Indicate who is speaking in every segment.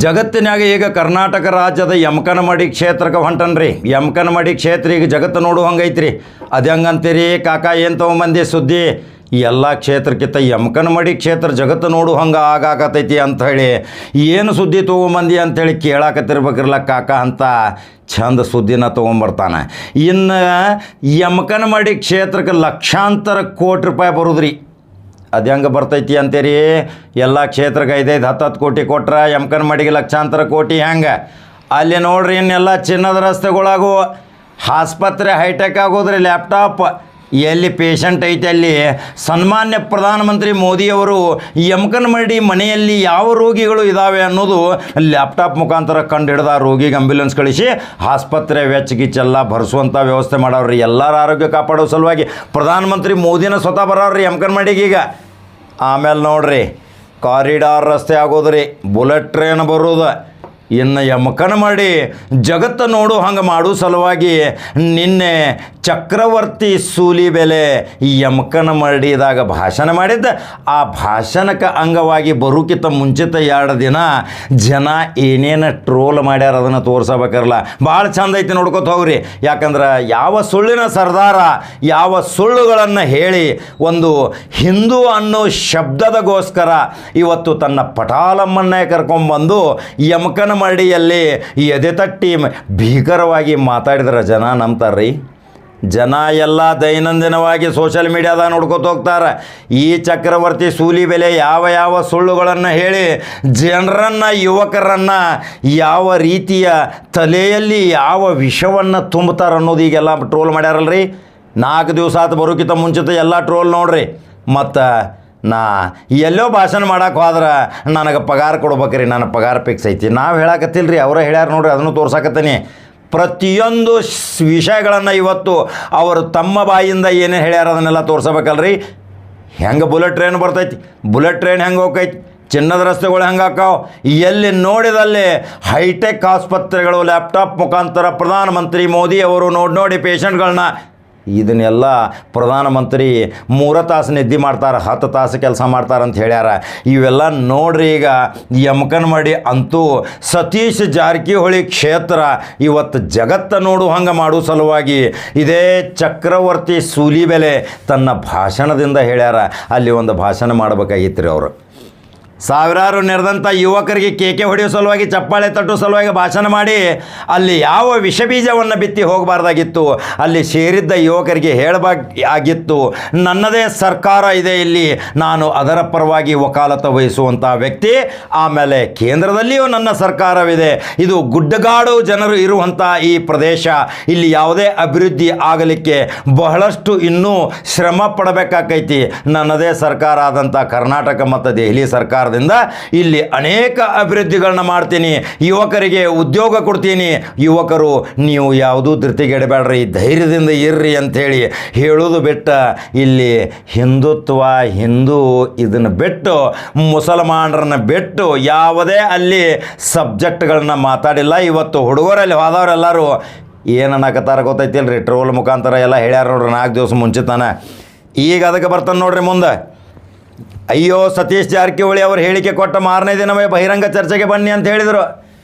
Speaker 1: ಜಗತ್ತಿನಾಗ ಈಗ ಕರ್ನಾಟಕ ರಾಜ್ಯದ ಯಮಕನಮಡಿ ಕ್ಷೇತ್ರಕ್ಕೆ ಹೊಂಟನ್ರಿ. ಯಮಕನಮಡಿ ಕ್ಷೇತ್ರ ಈಗ ಜಗತ್ತು ನೋಡು ಹಂಗೈತ್ರಿ. ಅದು ಹೆಂಗಂತೀರಿ ಕಾಕ, ಏನು ತೊಗೊಂಬಂದಿ ಸುದ್ದಿ? ಎಲ್ಲ ಕ್ಷೇತ್ರಕ್ಕಿಂತ ಯಮಕನಮಡಿ ಕ್ಷೇತ್ರ ಜಗತ್ತು ನೋಡು ಹಂಗೆ ಆಗಾಕತೈತಿ ಅಂಥೇಳಿ ಏನು ಸುದ್ದಿ ತೊಗೊಂಬಂದಿ ಅಂಥೇಳಿ ಕೇಳಾಕತ್ತಿರ್ಬೇಕಿರಲ್ಲ ಕಾಕ ಅಂತ ಚಂದ ಸುದ್ದಿನ ತೊಗೊಂಬರ್ತಾನೆ. ಇನ್ನು ಯಮಕನಮಡಿ ಕ್ಷೇತ್ರಕ್ಕೆ ಲಕ್ಷಾಂತರ ಕೋಟಿ ರೂಪಾಯಿ ಬರೋದ್ರಿ. ಅದು ಹೆಂಗೆ ಬರ್ತೈತಿ ಅಂತೀರಿ? ಎಲ್ಲ ಕ್ಷೇತ್ರಕ್ಕೆ 5-10 ಕೋಟಿ ಕೊಟ್ರೆ ಯಮಕನಮಡಿಗೆ ಲಕ್ಷಾಂತರ ಕೋಟಿ ಹೆಂಗೆ? ಅಲ್ಲಿ ನೋಡ್ರಿ, ಇನ್ನೆಲ್ಲ ಚಿನ್ನದ ರಸ್ತೆಗಳಾಗು, ಆಸ್ಪತ್ರೆ ಹೈಟೆಕ್ ಆಗೋದ್ರಿ, ಲ್ಯಾಪ್ಟಾಪ್ ಎಲ್ಲಿ ಪೇಷಂಟ್ ಐತೆ ಅಲ್ಲಿ ಸನ್ಮಾನ್ಯ ಪ್ರಧಾನಮಂತ್ರಿ ಮೋದಿಯವರು ಯಮಕನಮಡಿ ಮನೆಯಲ್ಲಿ ಯಾವ ರೋಗಿಗಳು ಇದ್ದಾವೆ ಅನ್ನೋದು ಲ್ಯಾಪ್ಟಾಪ್ ಮುಖಾಂತರ ಕಂಡು ಹಿಡ್ದು ಆ ರೋಗಿಗೆ ಆಂಬ್ಯುಲೆನ್ಸ್ ಕಳಿಸಿ ಆಸ್ಪತ್ರೆ ವೆಚ್ಚ ಗಿಚ್ಚೆಲ್ಲ ಭರಿಸುವಂಥ ವ್ಯವಸ್ಥೆ ಮಾಡವ್ರಿ. ಎಲ್ಲರ ಆರೋಗ್ಯ ಕಾಪಾಡೋ ಸಲುವಾಗಿ ಪ್ರಧಾನಮಂತ್ರಿ ಮೋದಿನ ಸ್ವತಃ ಬರೋವ್ರಿ ಯಮಕನಮಡಿಗೆ. ಈಗ ಆಮೇಲೆ ನೋಡ್ರಿ, ಕಾರಿಡಾರ್ ರಸ್ತೆ ಆಗೋದ್ರಿ, ಬುಲೆಟ್ ಟ್ರೈನ್ ಬರೋದು. ಇನ್ನು ಯಮಕನಮಡಿ ಜಗತ್ತು ನೋಡು ಹಂಗೆ ಮಾಡೋ ಸಲುವಾಗಿ ನಿನ್ನೆ ಚಕ್ರವರ್ತಿ ಸೂಲಿಬೆಲೆ ಯಮಕನಮಡಿದಾಗ ಭಾಷಣ ಮಾಡಿದ್ದ. ಆ ಭಾಷಣಕ್ಕೆ ಅಂಗವಾಗಿ ಬರೋಕ್ಕಿಂತ ಮುಂಚಿತ 2 ದಿನ ಜನ ಏನೇನು ಟ್ರೋಲ್ ಮಾಡ್ಯಾರ ಅದನ್ನು ತೋರ್ಸಬೇಕಿರಲ್ಲ. ಭಾಳ ಚಂದ ಐತಿ, ನೋಡ್ಕೊತ ಹೋಗ್ರಿ. ಯಾಕಂದ್ರೆ ಯಾವ ಸುಳ್ಳಿನ ಸರ್ದಾರ ಯಾವ ಸುಳ್ಳುಗಳನ್ನು ಹೇಳಿ ಒಂದು ಹಿಂದೂ ಅನ್ನೋ ಶಬ್ದದಗೋಸ್ಕರ ಇವತ್ತು ತನ್ನ ಪಟಾಲಮ್ಮನ್ನೇ ಕರ್ಕೊಂಡ್ಬಂದು ಯಮಕನಮಡಿಯಲ್ಲಿ ಎದೆ ತಟ್ಟಿ ಭೀಕರವಾಗಿ ಮಾತಾಡಿದ್ರೆ ಜನ ನಂಬ್ತಾರ್ರಿ. ಜನ ಎಲ್ಲ ದೈನಂದಿನವಾಗಿ ಸೋಷಿಯಲ್ ಮೀಡಿಯಾದಾಗ ನೋಡ್ಕೊತ ಹೋಗ್ತಾರೆ. ಈ ಚಕ್ರವರ್ತಿ ಸೂಲಿಬೆಲೆ ಯಾವ ಸುಳ್ಳುಗಳನ್ನು ಹೇಳಿ ಜನರನ್ನು, ಯುವಕರನ್ನು ಯಾವ ರೀತಿಯ ತಲೆಯಲ್ಲಿ ಯಾವ ವಿಷವನ್ನು ತುಂಬುತ್ತಾರೆ ಅನ್ನೋದು ಈಗೆಲ್ಲ ಟ್ರೋಲ್ ಮಾಡ್ಯಾರಲ್ರಿ. 4 ದಿವಸ ಆತು ಬರೋಕ್ಕಿಂತ ಮುಂಚಿತ ಎಲ್ಲ ಟ್ರೋಲ್ ನೋಡ್ರಿ. ಮತ್ತು ನಾ ಎಲ್ಲೋ ಭಾಷಣ ಮಾಡೋಕೆ ಹೋದ್ರೆ ನನಗೆ ಪಗಾರ ಕೊಡ್ಬೇಕ್ರಿ, ನನ್ನ ಪಗಾರ ಫಿಕ್ಸ್ ಐತಿ. ನಾವು ಹೇಳಕತ್ತಿಲ್ರಿ, ಅವರೇ ಹೇಳ್ಯಾರ ನೋಡ್ರಿ, ಅದನ್ನು ತೋರ್ಸಾಕತ್ತೀನಿ. ಪ್ರತಿಯೊಂದು ವಿಷಯಗಳನ್ನು ಇವತ್ತು ಅವರು ತಮ್ಮ ಬಾಯಿಂದ ಏನೇನು ಹೇಳ್ಯಾರ ಅದನ್ನೆಲ್ಲ ತೋರ್ಸಬೇಕಲ್ರಿ. ಹೆಂಗೆ ಬುಲೆಟ್ ಟ್ರೈನ್ ಬರ್ತೈತಿ, ಬುಲೆಟ್ ಟ್ರೈನ್ ಹೆಂಗೆ ಹೋಗ್ತೈತಿ, ಚಿನ್ನದ ರಸ್ತೆಗಳು ಹೆಂಗೆ ಹಾಕಾವು, ಎಲ್ಲಿ ನೋಡಿದಲ್ಲಿ ಹೈಟೆಕ್ ಆಸ್ಪತ್ರೆಗಳು, ಲ್ಯಾಪ್ಟಾಪ್ ಮುಖಾಂತರ ಪ್ರಧಾನಮಂತ್ರಿ ಮೋದಿ ಅವರು ನೋಡಿ ಪೇಷಂಟ್ಗಳನ್ನ. ಇದನ್ನೆಲ್ಲ ಪ್ರಧಾನಮಂತ್ರಿ 3 ತಾಸು ನಿದ್ದೆ ಮಾಡ್ತಾರೆ, 10 ತಾಸು ಕೆಲಸ ಮಾಡ್ತಾರೆ ಅಂತ ಹೇಳ್ಯಾರ. ಇವೆಲ್ಲ ನೋಡ್ರಿ. ಈಗ ಯಮಕನಮಡಿ ಅಂತೂ ಸತೀಶ್ ಜಾರಕಿಹೊಳಿ ಕ್ಷೇತ್ರ ಇವತ್ತು ಜಗತ್ತು ನೋಡು ಹಂಗೆ ಮಾಡೋ ಸಲುವಾಗಿ ಇದೇ ಚಕ್ರವರ್ತಿ ಸೂಲಿಬೆಲೆ ತನ್ನ ಭಾಷಣದಿಂದ ಹೇಳ್ಯಾರ. ಅಲ್ಲಿ ಒಂದು ಭಾಷಣ ಮಾಡಬೇಕಾಗಿತ್ತು ರೀ ಅವರು. ಸಾವಿರಾರು ನೆರೆದಂಥ ಯುವಕರಿಗೆ ಕೇಕೆ ಹೊಡೆಯೋ ಸಲುವಾಗಿ, ಚಪ್ಪಾಳೆ ತಟ್ಟೋ ಸಲುವಾಗಿ ಭಾಷಣ ಮಾಡಿ ಅಲ್ಲಿ ಯಾವ ವಿಷಬೀಜವನ್ನು ಬಿತ್ತಿ ಹೋಗಬಾರ್ದಾಗಿತ್ತು. ಅಲ್ಲಿ ಸೇರಿದ್ದ ಯುವಕರಿಗೆ ಹೇಳಬೇಕಾಗಿತ್ತು, ನನ್ನದೇ ಸರ್ಕಾರ ಇದೆ ಇಲ್ಲಿ, ನಾನು ಅದರ ಪರವಾಗಿ ವಕಾಲತ ವಹಿಸುವಂಥ ವ್ಯಕ್ತಿ. ಆಮೇಲೆ ಕೇಂದ್ರದಲ್ಲಿಯೂ ನನ್ನ ಸರ್ಕಾರವಿದೆ, ಇದು ಗುಡ್ಡಗಾಡು ಜನರು ಇರುವಂಥ ಈ ಪ್ರದೇಶ, ಇಲ್ಲಿ ಯಾವುದೇ ಅಭಿವೃದ್ಧಿ ಆಗಲಿಕ್ಕೆ ಬಹಳಷ್ಟು ಇನ್ನೂ ಶ್ರಮ ಪಡಬೇಕಾಕೈತಿ. ನನ್ನದೇ ಸರ್ಕಾರ ಆದಂಥ ಕರ್ನಾಟಕ ಮತ್ತು ದೆಹಲಿ ಸರ್ಕಾರ ಇಲ್ಲಿ ಅನೇಕ ಅಭಿವೃದ್ಧಿಗಳನ್ನ ಮಾಡ್ತೀನಿ, ಯುವಕರಿಗೆ ಉದ್ಯೋಗ ಕೊಡ್ತೀನಿ. ಯುವಕರು ನೀವು ಯಾವುದೂ ಧೃತಿಗೆಡಬೇಡ್ರಿ, ಧೈರ್ಯದಿಂದ ಇರ್ರಿ ಅಂಥೇಳಿ ಹೇಳೋದು ಬಿಟ್ಟ ಇಲ್ಲಿ ಹಿಂದುತ್ವ, ಹಿಂದೂ ಇದನ್ನು ಬಿಟ್ಟು, ಮುಸಲ್ಮಾನರನ್ನು ಬಿಟ್ಟು ಯಾವುದೇ ಅಲ್ಲಿ ಸಬ್ಜೆಕ್ಟ್ಗಳನ್ನ ಮಾತಾಡಿಲ್ಲ. ಇವತ್ತು ಹುಡುಗರಲ್ಲಿ ಹೋದವರೆಲ್ಲರೂ ಏನು ಅನ್ನಕತ್ತಾರ ಗೊತ್ತೈತಿಲ್ರಿ, ಟ್ರೋಲ್ ಮುಖಾಂತರ ಎಲ್ಲ ಹೇಳ್ಯಾರ ನೋಡ್ರಿ 4 ದಿವಸ ಮುಂಚಿತಾನೆ. ಈಗ ಅದಕ್ಕೆ ಬರ್ತಾನೆ ನೋಡ್ರಿ ಮುಂದೆ. ಅಯ್ಯೋ, ಸತೀಶ್ ಜಾರಕಿಹೊಳಿ ಅವರು ಹೇಳಿಕೆ ಕೊಟ್ಟ ಮಾರನೇ ದಿನವೇ ಬಹಿರಂಗ ಚರ್ಚೆಗೆ ಬನ್ನಿ ಅಂತ ಹೇಳಿದರು.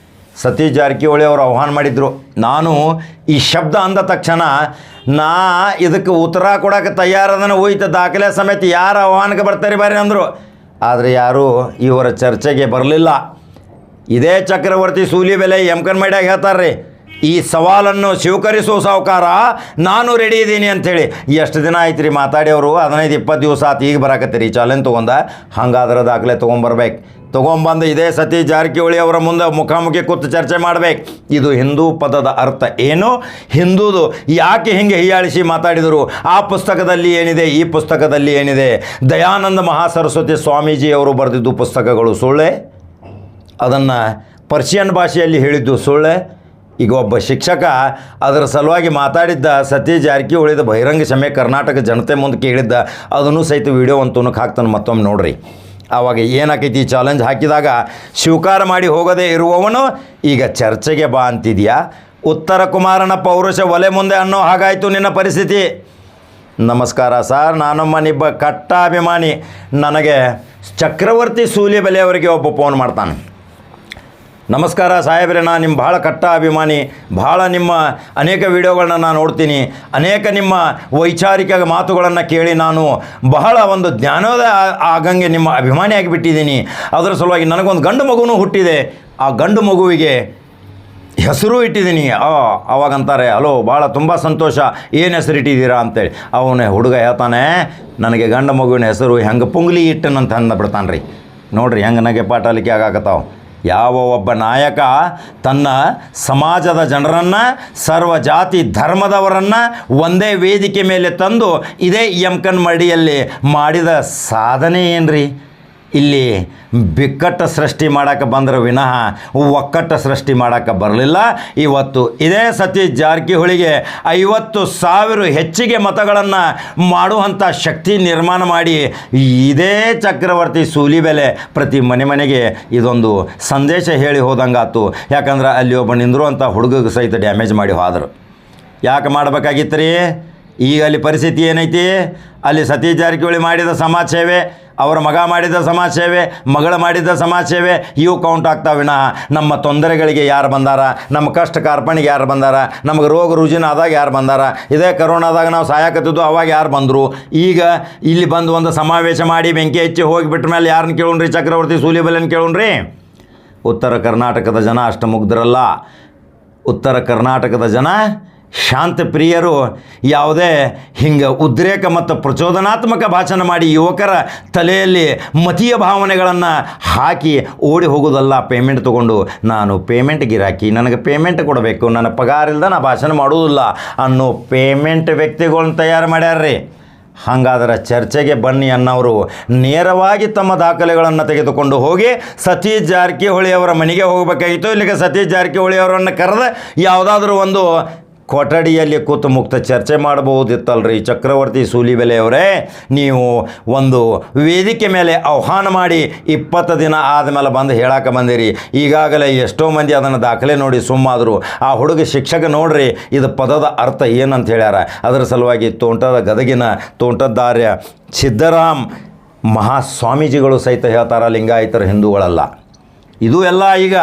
Speaker 1: ಸತೀಶ್ ಜಾರಕಿಹೊಳಿ ಅವರು ಆಹ್ವಾನ ಮಾಡಿದರು. ನಾನು ಈ ಶಬ್ದ ಅಂದ ತಕ್ಷಣ ಇದಕ್ಕೆ ಉತ್ತರ ಕೊಡೋಕೆ ತಯಾರದನ್ನು ಹೋಯ್ತು, ದಾಖಲೆ ಸಮೇತ ಯಾರು ಆಹ್ವಾನಕ್ಕೆ ಬರ್ತಾರೆ ಬರ್ರಿ ಅಂದರು. ಆದರೆ ಯಾರೂ ಇವರ ಚರ್ಚೆಗೆ ಬರಲಿಲ್ಲ. ಇದೇ ಚಕ್ರವರ್ತಿ ಸೂಲಿಬೆಲೆ ಯಮಕನಮಡಿಯಾಗ ಹೇಳ್ತಾರೆ, ಈ ಸವಾಲನ್ನು ಸ್ವೀಕರಿಸೋ ಸಾಹುಕಾರ ನಾನು ರೆಡಿ ಇದ್ದೀನಿ ಅಂಥೇಳಿ. ಎಷ್ಟು ದಿನ ಆಯ್ತು ರೀ ಮಾತಾಡಿ ಅವರು? 15-20 ದಿವಸ ಆತು. ಈಗ ಬರಾಕತ್ತೀರಿ ಚಾಲೆಂಜ್ ತೊಗೊಂಡ. ಹಂಗಾದ್ರೆ ದಾಖಲೆ ತೊಗೊಂಬರ್ಬೇಕು. ತೊಗೊಂಬಂದು ಇದೇ ಸತೀಶ್ ಜಾರಕಿಹೊಳಿ ಅವರ ಮುಂದೆ ಮುಖಾಮುಖಿ ಕೂತು ಚರ್ಚೆ ಮಾಡಬೇಕು. ಇದು ಹಿಂದೂ ಪದದ ಅರ್ಥ ಏನು, ಹಿಂದೂದು ಯಾಕೆ ಹಿಂಗೆ ಹೀಯಾಳಿಸಿ ಮಾತಾಡಿದರು, ಆ ಪುಸ್ತಕದಲ್ಲಿ ಏನಿದೆ, ಈ ಪುಸ್ತಕದಲ್ಲಿ ಏನಿದೆ. ದಯಾನಂದ ಮಹಾಸರಸ್ವತಿ ಸ್ವಾಮೀಜಿಯವರು ಬರೆದಿದ್ದು ಪುಸ್ತಕಗಳು ಸುಳ್ಳೆ, ಅದನ್ನು ಪರ್ಷಿಯನ್ ಭಾಷೆಯಲ್ಲಿ ಹೇಳಿದ್ದು ಸುಳ್ಳೆ. ಈಗ ಒಬ್ಬ ಶಿಕ್ಷಕ ಅದರ ಸಲುವಾಗಿ ಮಾತಾಡಿದ್ದ, ಸತೀಶ್ ಜಾರಕಿಹೊಳಿದ ಬಹಿರಂಗ ಕ್ಷಮೆ ಕರ್ನಾಟಕ ಜನತೆ ಮುಂದೆ ಕೇಳಿದ್ದ, ಅದನ್ನು ಸಹಿತ ವಿಡಿಯೋ ಅಂತೂನಕ್ಕೆ ಹಾಕ್ತಾನೆ, ಮತ್ತೊಮ್ಮೆ ನೋಡ್ರಿ. ಆವಾಗ ಏನಾಕೈತಿ, ಚಾಲೆಂಜ್ ಹಾಕಿದಾಗ ಸ್ವೀಕಾರ ಮಾಡಿ ಹೋಗದೇ ಇರುವವನು ಈಗ ಚರ್ಚೆಗೆ ಬಾ ಅಂತಿದೆಯಾ? ಉತ್ತರ ಕುಮಾರನ ಪೌರುಷ ಒಲೆ ಮುಂದೆ ಅನ್ನೋ ಹಾಗಾಯಿತು ನಿನ್ನ ಪರಿಸ್ಥಿತಿ. ನಮಸ್ಕಾರ ಸರ್, ನಾನೊಮ್ಮ ನಿಬ್ಬ ಕಟ್ಟ ಅಭಿಮಾನಿ. ನನಗೆ ಚಕ್ರವರ್ತಿ ಸೂಲಿಬೆಲೆ ಅವರಿಗೆ ಒಬ್ಬ ಫೋನ್ ಮಾಡ್ತಾನೆ. ನಮಸ್ಕಾರ ಸಾಹೇಬ್ರೆ, ನಾನು ನಿಮ್ಮ ಭಾಳ ಕಟ್ಟ ಅಭಿಮಾನಿ. ಭಾಳ ನಿಮ್ಮ ಅನೇಕ ವಿಡಿಯೋಗಳನ್ನ ನಾನು ನೋಡ್ತೀನಿ. ಅನೇಕ ನಿಮ್ಮ ವೈಚಾರಿಕ ಮಾತುಗಳನ್ನು ಕೇಳಿ ನಾನು ಬಹಳ ಒಂದು ಜ್ಞಾನೋದಯ ಆಗಂಗೆ ನಿಮ್ಮ ಅಭಿಮಾನಿಯಾಗಿ ಬಿಟ್ಟಿದ್ದೀನಿ. ಅದರ ಸಲುವಾಗಿ ನನಗೊಂದು ಗಂಡು ಮಗುನೂ ಹುಟ್ಟಿದೆ. ಆ ಗಂಡು ಮಗುವಿಗೆ ಹೆಸರು ಇಟ್ಟಿದ್ದೀನಿ. ಅವಾಗಂತಾರೆ, ಹಲೋ ಭಾಳ ತುಂಬ ಸಂತೋಷ, ಏನು ಹೆಸರು ಇಟ್ಟಿದ್ದೀರಾ ಅಂತೇಳಿ. ಅವನ ಹುಡುಗ ಹೇಳ್ತಾನೆ, ನನಗೆ ಗಂಡು ಮಗುವಿನ ಹೆಸರು ಹೆಂಗೆ ಪುಂಗ್ಲಿ ಇಟ್ಟನಂತ ಅಂದ್ಬಿಡ್ತಾನೆ ರೀ. ನೋಡ್ರಿ ಹೆಂಗೆ ನಗೆ ಪಾಠಲಿಕೆ ಆಗಾಕತ್ತಾವ. ಯಾವ ಒಬ್ಬ ನಾಯಕ ತನ್ನ ಸಮಾಜದ ಜನರನ್ನು, ಸರ್ವ ಜಾತಿ ಧರ್ಮದವರನ್ನು ಒಂದೇ ವೇದಿಕೆ ಮೇಲೆ ತಂದು ಇದೇ ಯಮಕನಮಡಿಯಲ್ಲಿ ಮಾಡಿದ ಸಾಧನೆ ಏನ್ರಿ? ಇಲ್ಲಿ ಬಿಕ್ಕಟ್ಟು ಸೃಷ್ಟಿ ಮಾಡೋಕ್ಕೆ ಬಂದರೆ ವಿನಃ ಒಕ್ಕಟ್ಟು ಸೃಷ್ಟಿ ಮಾಡೋಕ್ಕೆ ಬರಲಿಲ್ಲ. ಇವತ್ತು ಇದೇ ಸತೀಶ್ ಜಾರಕಿಹೊಳಿಗೆ 50,000 ಹೆಚ್ಚಿಗೆ ಮತಗಳನ್ನು ಮಾಡುವಂಥ ಶಕ್ತಿ ನಿರ್ಮಾಣ ಮಾಡಿ ಇದೇ ಚಕ್ರವರ್ತಿ ಸೂಲಿಬೆಲೆ ಪ್ರತಿ ಮನೆಗೆ ಇದೊಂದು ಸಂದೇಶ ಹೇಳಿ ಹೋದಂಗಾತು. ಯಾಕಂದ್ರೆ ಅಲ್ಲಿ ಒಬ್ಬ ನಿಂದಿರುವಂಥ ಹುಡುಗಗೆ ಸಹಿತ ಡ್ಯಾಮೇಜ್ ಮಾಡಿ ಹೋದರು. ಯಾಕೆ ಮಾಡಬೇಕಾಗಿತ್ತು ರೀ? ಈಗ ಅಲ್ಲಿ ಪರಿಸ್ಥಿತಿ ಏನೈತಿ? ಅಲ್ಲಿ ಸತೀಶ್ ಜಾರಕಿಹೊಳಿ ಮಾಡಿದ ಸಮಾಜ ಸೇವೆ, ಅವರ ಮಗ ಮಾಡಿದ ಸಮಾಜ ಸೇವೆ, ಮಗಳು ಮಾಡಿದ ಸಮಾಜ ಸೇವೆ ಇವು ಕೌಂಟ್ ಆಗ್ತಾವೆ ವಿನಃ ನಮ್ಮ ತೊಂದರೆಗಳಿಗೆ ಯಾರು ಬಂದಾರ, ನಮ್ಮ ಕಷ್ಟ ಕಾರ್ಪಣಿಗೆ ಯಾರು ಬಂದಾರ, ನಮಗೆ ರೋಗ ರುಜಿನ ಆದಾಗ ಯಾರು ಬಂದಾರ, ಇದೇ ಕರೋನಾದಾಗ ನಾವು ಸಾಯಕತ್ತಿದ್ದು ಅವಾಗ ಯಾರು ಬಂದರು. ಈಗ ಇಲ್ಲಿ ಬಂದು ಒಂದು ಸಮಾವೇಶ ಮಾಡಿ ಬೆಂಕಿ ಹಚ್ಚಿ ಹೋಗಿಬಿಟ್ಟ ಮೇಲೆ ಯಾರನ್ನ ಕೇಳೋಣ್ರಿ? ಚಕ್ರವರ್ತಿ ಸೂಲಿಬೆಲೆನ ಕೇಳೋಣ್ರಿ? ಉತ್ತರ ಕರ್ನಾಟಕದ ಜನ ಅಷ್ಟು ಮುಗ್ಧರಲ್ಲ. ಉತ್ತರ ಕರ್ನಾಟಕದ ಜನ ಶಾಂತ ಪ್ರಿಯರು. ಯಾವುದೇ ಹಿಂಗೆ ಉದ್ರೇಕ ಮತ್ತು ಪ್ರಚೋದನಾತ್ಮಕ ಭಾಷಣ ಮಾಡಿ ಯುವಕರ ತಲೆಯಲ್ಲಿ ಮತೀಯ ಭಾವನೆಗಳನ್ನು ಹಾಕಿ ಓಡಿ ಹೋಗೋದಲ್ಲ. ಪೇಮೆಂಟ್ ತೊಗೊಂಡು ನಾನು ಪೇಮೆಂಟ್ ಗಿರಾಕಿ, ನನಗೆ ಪೇಮೆಂಟ್ ಕೊಡಬೇಕು, ನನ್ನ ಪಗಾರಿಲ್ದ ನಾ ಭಾಷಣ ಮಾಡೋದಿಲ್ಲ ಅನ್ನೋ ಪೇಮೆಂಟ್ ವ್ಯಕ್ತಿಗಳನ್ನ ತಯಾರು ಮಾಡ್ಯಾರ್ರಿ. ಹಾಗಾದರೆ ಚರ್ಚೆಗೆ ಬನ್ನಿ ಅನ್ನೋರು ನೇರವಾಗಿ ತಮ್ಮ ದಾಖಲೆಗಳನ್ನು ತೆಗೆದುಕೊಂಡು ಹೋಗಿ ಸತೀಶ್ ಜಾರಕಿಹೊಳಿ ಅವರ ಮನೆಗೆ ಹೋಗಬೇಕಾಗಿತ್ತು. ಇಲ್ಲಿಗೆ ಸತೀಶ್ ಜಾರಕಿಹೊಳಿ ಅವರನ್ನು ಕರೆದು ಯಾವುದಾದ್ರೂ ಒಂದು ಕೊಠಡಿಯಲ್ಲಿ ಕೂತು ಮುಕ್ತ ಚರ್ಚೆ ಮಾಡಬಹುದಿತ್ತಲ್ರಿ. ಚಕ್ರವರ್ತಿ ಸೂಲಿಬೆಲೆ ಅವರೇ, ನೀವು ಒಂದು ವೇದಿಕೆ ಮೇಲೆ ಆಹ್ವಾನ ಮಾಡಿ 20 ದಿನ ಆದಮೇಲೆ ಬಂದು ಹೇಳಕ್ಕೆ ಬಂದಿರಿ. ಈಗಾಗಲೇ ಎಷ್ಟೋ ಮಂದಿ ಅದನ್ನು ದಾಖಲೆ ನೋಡಿ ಸುಮ್ಮಾದರು. ಆ ಹುಡುಗ ಶಿಕ್ಷಕ ನೋಡ್ರಿ ಇದು ಪದದ ಅರ್ಥ ಏನಂತ ಹೇಳ್ಯಾರ. ಅದರ ಸಲುವಾಗಿ ಗದಗಿನ ತೋಂಟದಾರ್ಯ ಸಿದ್ದರಾಮ್ ಮಹಾಸ್ವಾಮೀಜಿಗಳು ಸಹಿತ ಹೇಳ್ತಾರ, ಲಿಂಗಾಯತರು ಹಿಂದೂಗಳಲ್ಲ. ಇದು ಎಲ್ಲ ಈಗ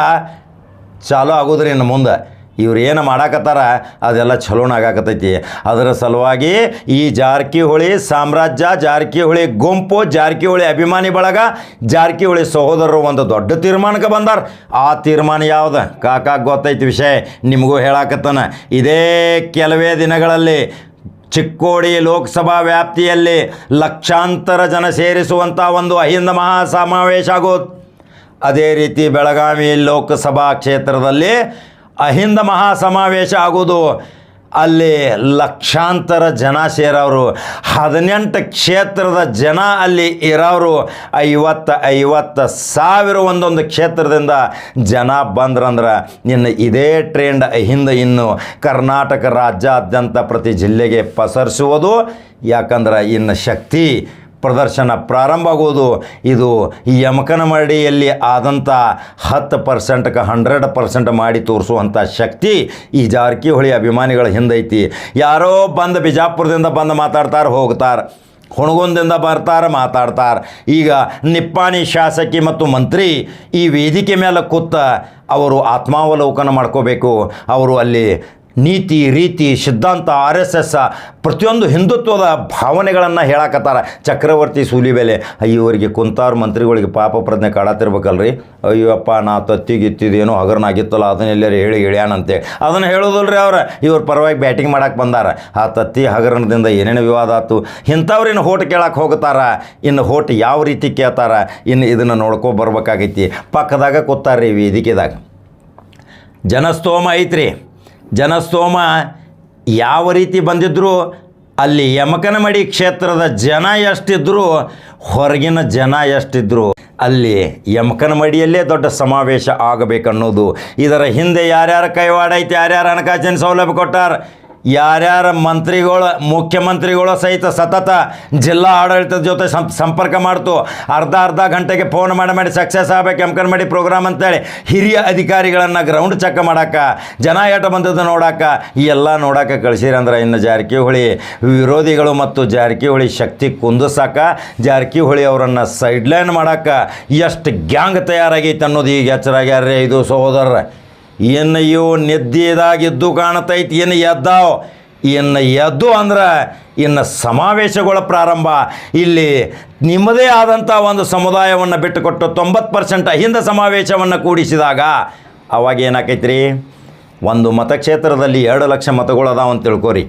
Speaker 1: ಚಾಲು ಆಗೋದ್ರಿ. ಇನ್ನು ಮುಂದೆ ಇವ್ರು ಏನು ಮಾಡಾಕತ್ತಾರ ಅದೆಲ್ಲ ಚಲೋನ ಆಗಾಕತ್ತೈತಿ. ಅದರ ಸಲುವಾಗಿ ಈ ಜಾರಕಿಹೊಳಿ ಸಾಮ್ರಾಜ್ಯ, ಜಾರಕಿಹೊಳಿ ಗುಂಪು, ಜಾರಕಿಹೊಳಿ ಅಭಿಮಾನಿ ಬಳಗ, ಜಾರಕಿಹೊಳಿ ಸಹೋದರರು ಒಂದು ದೊಡ್ಡ ತೀರ್ಮಾನಕ್ಕೆ ಬಂದಾರ. ಆ ತೀರ್ಮಾನ ಯಾವ್ದು ಕಾಕಾಗ ಗೊತ್ತೈತಿ ವಿಷಯ, ನಿಮಗೂ ಹೇಳಾಕತ್ತಾನ. ಇದೇ ಕೆಲವೇ ದಿನಗಳಲ್ಲಿ ಚಿಕ್ಕೋಡಿ ಲೋಕಸಭಾ ವ್ಯಾಪ್ತಿಯಲ್ಲಿ ಲಕ್ಷಾಂತರ ಜನ ಸೇರಿಸುವಂಥ ಒಂದು ಅಹಿಂದ ಮಹಾಸಮಾವೇಶ ಆಗೋದು. ಅದೇ ರೀತಿ ಬೆಳಗಾವಿ ಲೋಕಸಭಾ ಕ್ಷೇತ್ರದಲ್ಲಿ ಅಹಿಂದ ಮಹಾಸಮಾವೇಶ ಆಗೋದು. ಅಲ್ಲಿ ಲಕ್ಷಾಂತರ ಜನ ಸೇರೋರು, 18 ಕ್ಷೇತ್ರದ ಜನ ಅಲ್ಲಿ ಇರೋರು, 50,000 ಒಂದೊಂದು ಕ್ಷೇತ್ರದಿಂದ ಜನ ಬಂದ್ರಂದ್ರೆ ಇನ್ನು ಇದೇ ಟ್ರೆಂಡ್ ಅಹಿಂದ ಇನ್ನು ಕರ್ನಾಟಕ ರಾಜ್ಯಾದ್ಯಂತ ಪ್ರತಿ ಜಿಲ್ಲೆಗೆ ಪಸರಿಸುವುದು. ಯಾಕಂದ್ರೆ ಇನ್ನು ಶಕ್ತಿ ಪ್ರದರ್ಶನ ಪ್ರಾರಂಭ ಆಗೋದು. ಇದು ಯಮಕನಮಡಿಯಲ್ಲಿ ಆದಂಥ 10%ಕ್ಕೆ 100% ಮಾಡಿ ತೋರಿಸುವಂಥ ಶಕ್ತಿ ಈ ಜಾರಕಿಹೊಳಿ ಅಭಿಮಾನಿಗಳ ಹಿಂದೈತಿ. ಯಾರೋ ಬಂದು ಬಿಜಾಪುರದಿಂದ ಬಂದು ಮಾತಾಡ್ತಾರೆ, ಹೋಗ್ತಾರೆ, ಹುಣಗುಂದಿಂದ ಬರ್ತಾರೆ, ಮಾತಾಡ್ತಾರೆ. ಈಗ ನಿಪ್ಪಾಣಿ ಶಾಸಕಿ ಮತ್ತು ಮಂತ್ರಿ ಈ ವೇದಿಕೆ ಮೇಲೆ ಕೂತ ಅವರು ಆತ್ಮಾವಲೋಕನ ಮಾಡ್ಕೋಬೇಕು. ಅವರು ಅಲ್ಲಿ ನೀತಿ, ರೀತಿ, ಸಿದ್ಧಾಂತ, RSS ಪ್ರತಿಯೊಂದು ಹಿಂದುತ್ವದ ಭಾವನೆಗಳನ್ನು ಹೇಳಕತ್ತಾರ. ಚಕ್ರವರ್ತಿ ಸೂಲಿಬೆಲೆ ಇವರಿಗೆ ಕುಂತಾರು ಮಂತ್ರಿಗಳಿಗೆ ಪಾಪ ಪ್ರಜ್ಞೆ ಕಾಡತ್ತಿರ್ಬೇಕಲ್ರಿ. ಅಯ್ಯಪ್ಪ ನಾ ತತ್ತಿಗಿತ್ತಿದೇನೋ ಹಗರನಾಗಿತ್ತಲ್ಲ ಅದನ್ನೆಲ್ಲರೂ ಹೇಳಿ ಹೇಳ್ಯಾನಂತೆ ಅದನ್ನು ಹೇಳೋದಲ್ರಿ. ಇವ್ರ ಪರವಾಗಿ ಬ್ಯಾಟಿಂಗ್ ಮಾಡಕ್ಕೆ ಬಂದಾರ. ಆ ತತ್ತಿ ಹಗರಣದಿಂದ ಏನೇನು ವಿವಾದ ಆಯ್ತು. ಇಂಥವ್ರು ಇನ್ನು ಹೋಟ್ ಕೇಳಕ್ಕೆ ಹೋಗ್ತಾರ. ಇನ್ನು ಹೋಟ್ ಯಾವ ರೀತಿ ಕೇಳ್ತಾರ, ಇನ್ನು ಇದನ್ನು ನೋಡ್ಕೊ ಬರ್ಬೇಕಾಗೈತಿ. ಪಕ್ಕದಾಗ ಕೂತಾರ್ರಿ ವೇದಿಕೆದಾಗ. ಜನಸ್ತೋಮ ಐತ್ರಿ. ಜನಸ್ತೋಮ ಯಾವ ರೀತಿ ಬಂದಿದ್ದರು, ಅಲ್ಲಿ ಯಮಕನಮಡಿ ಕ್ಷೇತ್ರದ ಜನ ಎಷ್ಟಿದ್ರು, ಹೊರಗಿನ ಜನ ಎಷ್ಟಿದ್ರು, ಅಲ್ಲಿ ಯಮಕನಮಡಿಯಲ್ಲೇ ದೊಡ್ಡ ಸಮಾವೇಶ ಆಗಬೇಕನ್ನೋದು. ಇದರ ಹಿಂದೆ ಯಾರ್ಯಾರ ಕೈವಾಡ ಐತಿ, ಯಾರ್ಯಾರು ಹಣಕಾಸಿನ ಸೌಲಭ್ಯ ಕೊಟ್ಟಾರ, ಯಾರ್ಯಾರ ಮಂತ್ರಿಗಳು ಮುಖ್ಯಮಂತ್ರಿಗಳು ಸಹಿತ ಸತತ ಜಿಲ್ಲಾ ಆಡಳಿತದ ಜೊತೆ ಸಂಪರ್ಕ ಮಾಡ್ತು. ಅರ್ಧ ಗಂಟೆಗೆ ಫೋನ್ ಮಾಡಿ ಸಕ್ಸಸ್ ಆಗ್ಬೇಕು ಎಮ್ಕನಮಡಿ ಪ್ರೋಗ್ರಾಮ್ ಅಂತೇಳಿ ಹಿರಿಯ ಅಧಿಕಾರಿಗಳನ್ನು ಗ್ರೌಂಡ್ ಚೆಕ್ ಮಾಡೋಕೆ, ಜನ ಏಟ ಬಂದದ್ದು ನೋಡೋಕೆ, ಎಲ್ಲ ನೋಡೋಕೆ ಕಳಿಸಿರಂದ್ರೆ ಇನ್ನು ಜಾರಕಿಹೊಳಿ ವಿರೋಧಿಗಳು ಮತ್ತು ಜಾರಕಿಹೊಳಿ ಶಕ್ತಿ ಕುಂದಿಸೋಕೆ, ಜಾರಕಿಹೊಳಿ ಅವರನ್ನು ಸೈಡ್ಲೈನ್ ಮಾಡೋಕೆ ಎಷ್ಟು ಗ್ಯಾಂಗ್ ತಯಾರಾಗೈತೆ ಅನ್ನೋದು ಈಗ ಎಚ್ಚರಾಗ್ಯಾರ್ರಿ ಇದು ಸಹೋದರ. ಇನ್ನು ಇವು ನಿದ್ದೆದಾಗಿದ್ದು ಕಾಣ್ತೈತಿ, ಇನ್ನು ಎದ್ದಾವ್, ಇನ್ನು ಎದ್ದು ಅಂದ್ರೆ ಇನ್ನು ಸಮಾವೇಶಗಳ ಪ್ರಾರಂಭ. ಇಲ್ಲಿ ನಿಮ್ಮದೇ ಆದಂಥ ಒಂದು ಸಮುದಾಯವನ್ನು ಬಿಟ್ಟುಕೊಟ್ಟು 90% ಅಹಿಂದ ಸಮಾವೇಶವನ್ನು ಕೂಡಿಸಿದಾಗ ಅವಾಗ ಏನಾಕೈತ್ರಿ, ಒಂದು ಮತಕ್ಷೇತ್ರದಲ್ಲಿ 2 ಲಕ್ಷ ಮತಗಳು ಅದಾವ ಅಂತ ತಿಳ್ಕೊರಿ.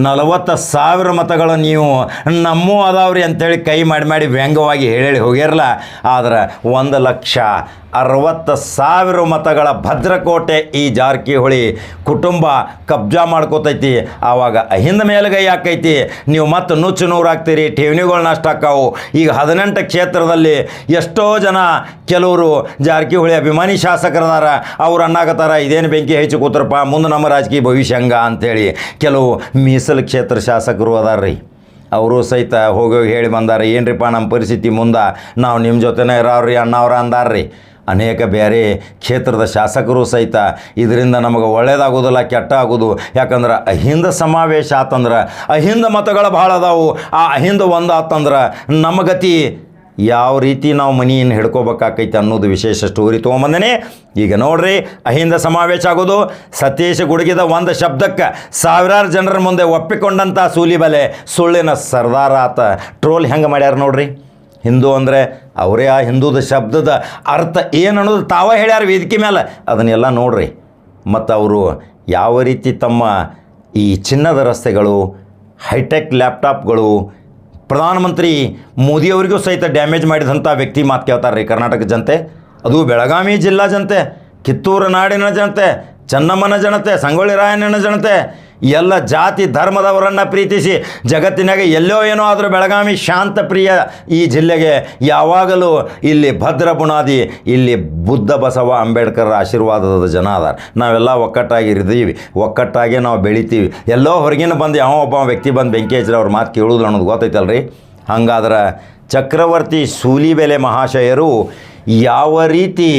Speaker 1: 40,000 ಮತಗಳು ನೀವು ನಮ್ಮೂ ಅದಾವ್ರಿ ಅಂಥೇಳಿ ಕೈ ಮಾಡಿ ವ್ಯಂಗ್ಯವಾಗಿ ಹೇಳಿ ಹೋಗ್ಯಾರಲ್ಲ. ಆದ್ರೆ 1,60,000 ಮತಗಳ ಭದ್ರಕೋಟೆ ಈ ಜಾರಕಿಹೊಳಿ ಕುಟುಂಬ ಕಬ್ಜಾ ಮಾಡ್ಕೋತೈತಿ. ಆವಾಗ ಅಹಿಂದ ಮೇಲ್ಗೈ ಹಾಕೈತಿ. ನೀವು ಮತ್ತೆ ನುಚ್ಚು ನೂರಾಗ್ತೀರಿ, ಠೇವಣಿಗಳು ನಷ್ಟ ಆಕ್ಕಾವು. ಈಗ 18 ಕ್ಷೇತ್ರದಲ್ಲಿ ಎಷ್ಟೋ ಜನ ಕೆಲವರು ಜಾರಕಿಹೊಳಿ ಅಭಿಮಾನಿ ಶಾಸಕರದಾರ. ಅವ್ರು ಅನ್ನಾಗತ್ತಾರ ಇದೇನು ಬೆಂಕಿ ಹೆಚ್ಚು ಕೂತ್ರಪ್ಪ, ಮುಂದೆ ನಮ್ಮ ರಾಜಕೀಯ ಭವಿಷ್ಯ ಹಂಗ ಅಂಥೇಳಿ. ಕೆಲವು ಮೀಸಲು ಕ್ಷೇತ್ರ ಶಾಸಕರು ಅದಾರ್ರಿ, ಅವರು ಸಹಿತ ಹೋಗಿ ಹೇಳಿ ಬಂದಾರೆ, ಏನ್ರಿಪ್ಪ ನಮ್ಮ ಪರಿಸ್ಥಿತಿ ಮುಂದೆ ನಾವು ನಿಮ್ಮ ಜೊತೆನೇ ಇರೋವ್ರಿ ಅಣ್ಣವ್ರ ಅಂದಾರ್ರಿ. ಅನೇಕ ಬೇರೆ ಕ್ಷೇತ್ರದ ಶಾಸಕರು ಸಹಿತ ಇದರಿಂದ ನಮಗೆ ಒಳ್ಳೇದಾಗೋದಿಲ್ಲ, ಕೆಟ್ಟ ಆಗೋದು. ಯಾಕಂದ್ರೆ ಅಹಿಂದ ಸಮಾವೇಶ ಆತಂದ್ರೆ ಅಹಿಂದ ಮತಗಳು ಭಾಳ ಅದಾವು. ಆ ಅಹಿಂದ ಒಂದು ಆತಂದ್ರೆ ನಮ್ಮ ಗತಿ ಯಾವ ರೀತಿ ನಾವು ಮನೆಯನ್ನು ಹಿಡ್ಕೋಬೇಕಾಕೈತೆ ಅನ್ನೋದು ವಿಶೇಷ ಸ್ಟೋರಿ ತೊಗೊಂಬಂದೇನೆ. ಈಗ ನೋಡ್ರಿ, ಅಹಿಂದ ಸಮಾವೇಶ ಆಗೋದು ಸತೀಶ್ ಗುಡುಗಿದ ಒಂದು ಶಬ್ದಕ್ಕೆ ಸಾವಿರಾರು ಜನರ ಮುಂದೆ ಒಪ್ಪಿಕೊಂಡಂಥ ಸೂಲಿಬಲೆ ಸುಳ್ಳಿನ ಸರ್ದಾರ ಆತ. ಟ್ರೋಲ್ ಹೆಂಗೆ ಮಾಡ್ಯಾರ ನೋಡ್ರಿ. ಹಿಂದೂ ಅಂದರೆ ಅವರೇ ಆ ಹಿಂದೂದ ಶಬ್ದದ ಅರ್ಥ ಏನು ಅನ್ನೋದು ತಾವೇ ಹೇಳ್ಯಾರ ವೇದಿಕೆ ಮೇಲೆ, ಅದನ್ನೆಲ್ಲ ನೋಡ್ರಿ. ಮತ್ತು ಅವರು ಯಾವ ರೀತಿ ತಮ್ಮ ಈ ಚಿನ್ನದ ರಸ್ತೆಗಳು, ಹೈಟೆಕ್ ಲ್ಯಾಪ್ಟಾಪ್ಗಳು, ಪ್ರಧಾನಮಂತ್ರಿ ಮೋದಿಯವರಿಗೂ ಸಹಿತ ಡ್ಯಾಮೇಜ್ ಮಾಡಿದಂಥ ವ್ಯಕ್ತಿ ಮಾತು ಕೇಳ್ತಾರೆ ರೀ ಕರ್ನಾಟಕ ಜನತೆ. ಅದು ಬೆಳಗಾವಿ ಜಿಲ್ಲಾ ಜನತೆ, ಕಿತ್ತೂರು ನಾಡಿನ ಜನತೆ, ಚೆನ್ನಮ್ಮನ ಜನತೆ, ಸಂಗೊಳ್ಳಿ ರಾಯಣ್ಣನ ಜನತೆ, ಎಲ್ಲ ಜಾತಿ ಧರ್ಮದವರನ್ನು ಪ್ರೀತಿಸಿ ಜಗತ್ತಿನಾಗ ಎಲ್ಲೋ ಏನೋ ಆದರೂ ಬೆಳಗಾವಿ ಶಾಂತ ಪ್ರಿಯ ಈ ಜಿಲ್ಲೆಗೆ ಯಾವಾಗಲೂ ಇಲ್ಲಿ ಭದ್ರ ಬುನಾದಿ, ಇಲ್ಲಿ ಬುದ್ಧ ಬಸವ ಅಂಬೇಡ್ಕರ್ ಆಶೀರ್ವಾದದ ಜನ ಅದಾರ. ನಾವೆಲ್ಲ ಒಕ್ಕಟ್ಟಾಗಿರ್ತೀವಿ, ಒಕ್ಕಟ್ಟಾಗೆ ನಾವು ಬೆಳಿತೀವಿ. ಎಲ್ಲೋ ಹೊರಗಿನ ಬಂದು ಯಾವ ಒಬ್ಬ ವ್ಯಕ್ತಿ ಬಂದು ಬೆಂಕಿ ಹಚ್ಚಿದ್ರೆ ಅವ್ರ ಮಾತು ಕೇಳೋದು ಅನ್ನೋದು ಗೊತ್ತೈತಲ್ರಿ. ಹಂಗಾದ್ರೆ ಚಕ್ರವರ್ತಿ ಸೂಲಿಬೆಲೆ ಮಹಾಶಯರು ಯಾವ ರೀತಿ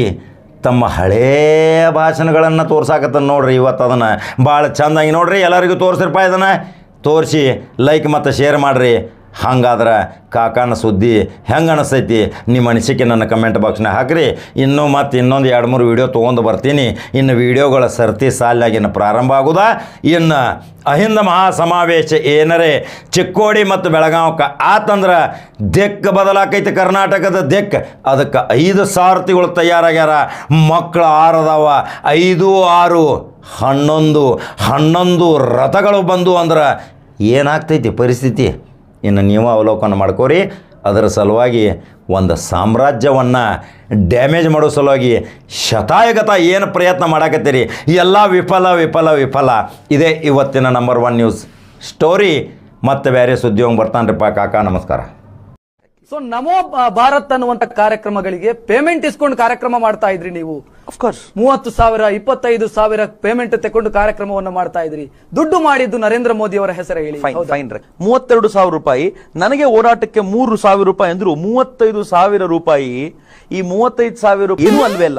Speaker 1: ತಮ್ಮ ಹಳೆಯ ಭಾಷಣಗಳನ್ನು ತೋರ್ಸಾಕತ್ತ ನೋಡ್ರಿ. ಇವತ್ತು ಅದನ್ನು ಭಾಳ ಚೆಂದಾಗಿ ನೋಡ್ರಿ, ಎಲ್ಲರಿಗೂ ತೋರಿಸ್ರಪ್ಪ, ಇದನ್ನು ತೋರಿಸಿ ಲೈಕ್ ಮತ್ತು ಶೇರ್ ಮಾಡಿರಿ. ಹಂಗಾದ್ರೆ ಕಾಕಾನ ಸುದ್ದಿ ಹೆಂಗೆ ಅನಿಸ್ತೈತಿ ನಿಮ್ಮ ಅನಿಸಿಕೆ ನನ್ನ ಕಮೆಂಟ್ ಬಾಕ್ಸ್ನಾಗ ಹಾಕಿರಿ. ಇನ್ನೂ ಮತ್ತು ಇನ್ನೊಂದು 2-3 ವೀಡಿಯೋ ತೊಗೊಂಡು ಬರ್ತೀನಿ. ಇನ್ನು ವೀಡಿಯೋಗಳ ಸರ್ತಿ ಸಾಲಾಗಿನ ಪ್ರಾರಂಭ ಆಗೋದಾ. ಇನ್ನು ಅಹಿಂದ ಮಹಾಸಮಾವೇಶ ಏನರೇ ಚಿಕ್ಕೋಡಿ ಮತ್ತು ಬೆಳಗಾವಕ್ಕೆ ಆತಂದ್ರೆ ದಿಕ್ಕ ಬದಲಾಕೈತಿ ಕರ್ನಾಟಕದ ದಿಕ್ಕ. ಅದಕ್ಕೆ 5 ಸಾರಥಿಗಳು ತಯಾರಾಗ್ಯಾರ. ಮಕ್ಕಳು 6 ಅದಾವ, 5, 6, 11 ರಥಗಳು ಬಂದು ಅಂದ್ರೆ ಏನಾಗ್ತೈತಿ ಪರಿಸ್ಥಿತಿ ಇನ್ನು ನೀವು ಅವಲೋಕನ ಮಾಡ್ಕೋರಿ. ಅದರ ಸಲುವಾಗಿ ಒಂದು ಸಾಮ್ರಾಜ್ಯವನ್ನು ಡ್ಯಾಮೇಜ್ ಮಾಡೋ ಸಲುವಾಗಿ ಶತಾಯಗತ ಏನು ಪ್ರಯತ್ನ ಮಾಡಾಕತ್ತೀರಿ, ಎಲ್ಲ ವಿಫಲ. ಇದೇ ಇವತ್ತಿನ ನಂಬರ್ 1 ನ್ಯೂಸ್ ಸ್ಟೋರಿ. ಮತ್ತೆ ಬೇರೆ ಸುದ್ದಿ ಬರ್ತಾನ್ರಿಪ್ಪ ಕಾಕ, ನಮಸ್ಕಾರ.
Speaker 2: ಸೊ ನಮೋ ಭಾರತ್ ಅನ್ನುವಂತ ಕಾರ್ಯಕ್ರಮಗಳಿಗೆ ಪೇಮೆಂಟ್ ಇಸ್ಕೊಂಡು ಕಾರ್ಯಕ್ರಮ ಮಾಡ್ತಾ ಇದ್ರಿ ನೀವು. ಅಫ್ಕೋರ್ಸ್ 30,000 25,000 ಪೇಮೆಂಟ್ ತಗೊಂಡು ಕಾರ್ಯಕ್ರಮವನ್ನು ಮಾಡ್ತಾ ಇದ್ರಿ. ದುಡ್ಡು ಮಾಡಿದ್ದು ನರೇಂದ್ರ ಮೋದಿ ಅವರ ಹೆಸರು ಹೇಳಿ.
Speaker 3: 32,000 ರೂಪಾಯಿ ನನಗೆ ಓಡಾಟಕ್ಕೆ 3,000 ರೂಪಾಯಿ ಅಂದ್ರು. 35,000 ರೂಪಾಯಿ. ಈ 35,000 ಏನೂ ಅಲ್ವೇ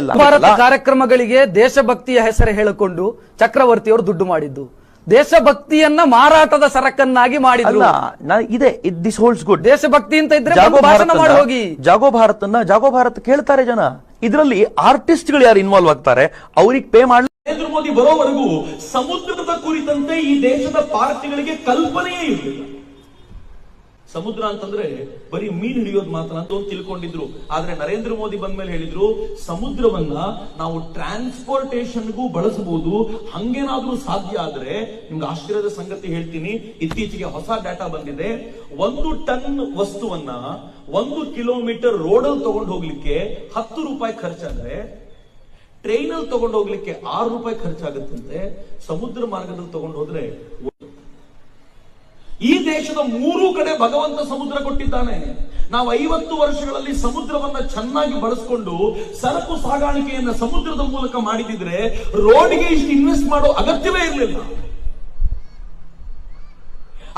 Speaker 3: ಅಲ್ಲ.
Speaker 2: ಭಾರತ ಕಾರ್ಯಕ್ರಮಗಳಿಗೆ ದೇಶಭಕ್ತಿಯ ಹೆಸರು ಹೇಳಿಕೊಂಡು ಚಕ್ರವರ್ತಿ ಅವರು ದುಡ್ಡು ಮಾಡಿದ್ದು. ದೇಶಭಕ್ತಿಯನ್ನ ಮಾರಾಟದ ಸರಕನ್ನಾಗಿ ಮಾಡಿದ್ರು.
Speaker 3: ಇದೆ ದಿಸ್ ಹೋಲ್ಡ್ಸ್ ಗುಡ್.
Speaker 2: ದೇಶಭಕ್ತಿ ಅಂತ ಇದ್ರೆ ಭಾಷಣ ಮಾಡಿ ಹೋಗಿ.
Speaker 3: ಜಾಗೋ ಭಾರತ್ ಕೇಳ್ತಾರೆ ಜನ. ಇದರಲ್ಲಿ ಆರ್ಟಿಸ್ಟ್ಗಳು ಯಾರು ಇನ್ವಾಲ್ವ್ ಆಗ್ತಾರೆ ಅವ್ರಿಗೆ ಪೇ ಮಾಡಿ.
Speaker 4: ನರೇಂದ್ರ ಮೋದಿ ಬರೋವರೆಗೂ ಸಮುದ್ರದ ಕುರಿತಂತೆ ಈ ದೇಶದ ಪಾರ್ಟಿಗಳಿಗೆ ಕಲ್ಪನೆಯೇ ಇರಲಿಲ್ಲ. ಸಮುದ್ರ ಅಂತಂದ್ರೆ ಬರೀ ಮೀನು ಹಿಡಿಯೋದು ಮಾತ್ರ ಅಂತ ತಿಳ್ಕೊಂಡಿದ್ರು. ಆದ್ರೆ ನರೇಂದ್ರ ಮೋದಿ ಬಂದ್ಮೇಲೆ ಹೇಳಿದ್ರು ಸಮುದ್ರವನ್ನ ನಾವು ಟ್ರಾನ್ಸ್ಪೋರ್ಟೇಷನ್ಗೂ ಬಳಸಬಹುದು. ಹಂಗೇನಾದ್ರೂ ಸಾಧ್ಯ ಆದ್ರೆ ನಿಮ್ಗೆ ಆಶ್ಚರ್ಯದ ಸಂಗತಿ ಹೇಳ್ತೀನಿ. ಇತ್ತೀಚೆಗೆ ಹೊಸ ಡಾಟಾ ಬಂದಿದೆ. 1 ಟನ್ ವಸ್ತುವನ್ನ 1 ಕಿಲೋಮೀಟರ್ ರೋಡಲ್ಲಿ ತಗೊಂಡು ಹೋಗ್ಲಿಕ್ಕೆ 10 ರೂಪಾಯಿ ಖರ್ಚಾದ್ರೆ ಟ್ರೈನಲ್ಲಿ ತಗೊಂಡು ಹೋಗ್ಲಿಕ್ಕೆ 6 ರೂಪಾಯಿ ಖರ್ಚಾಗುತ್ತಂತೆ. ಸಮುದ್ರ ಮಾರ್ಗದಲ್ಲಿ ತಗೊಂಡು ಹೋದ್ರೆ ಈ ದೇಶದ 3 ಕಡೆ ಭಗವಂತ ಸಮುದ್ರ ಕೊಟ್ಟಿದ್ದಾನೆ. ನಾವು 50 ವರ್ಷಗಳಲ್ಲಿ ಸಮುದ್ರವನ್ನ ಚೆನ್ನಾಗಿ ಬಳಸಿಕೊಂಡು ಸರಕು ಸಾಗಾಣಿಕೆಯನ್ನ ಸಮುದ್ರದ ಮೂಲಕ ಮಾಡಿದಿದ್ರೆ ರೋಡ್ಗೆ ಇಷ್ಟು ಇನ್ವೆಸ್ಟ್ ಮಾಡೋ ಅಗತ್ಯವೇ ಇರಲಿಲ್ಲ.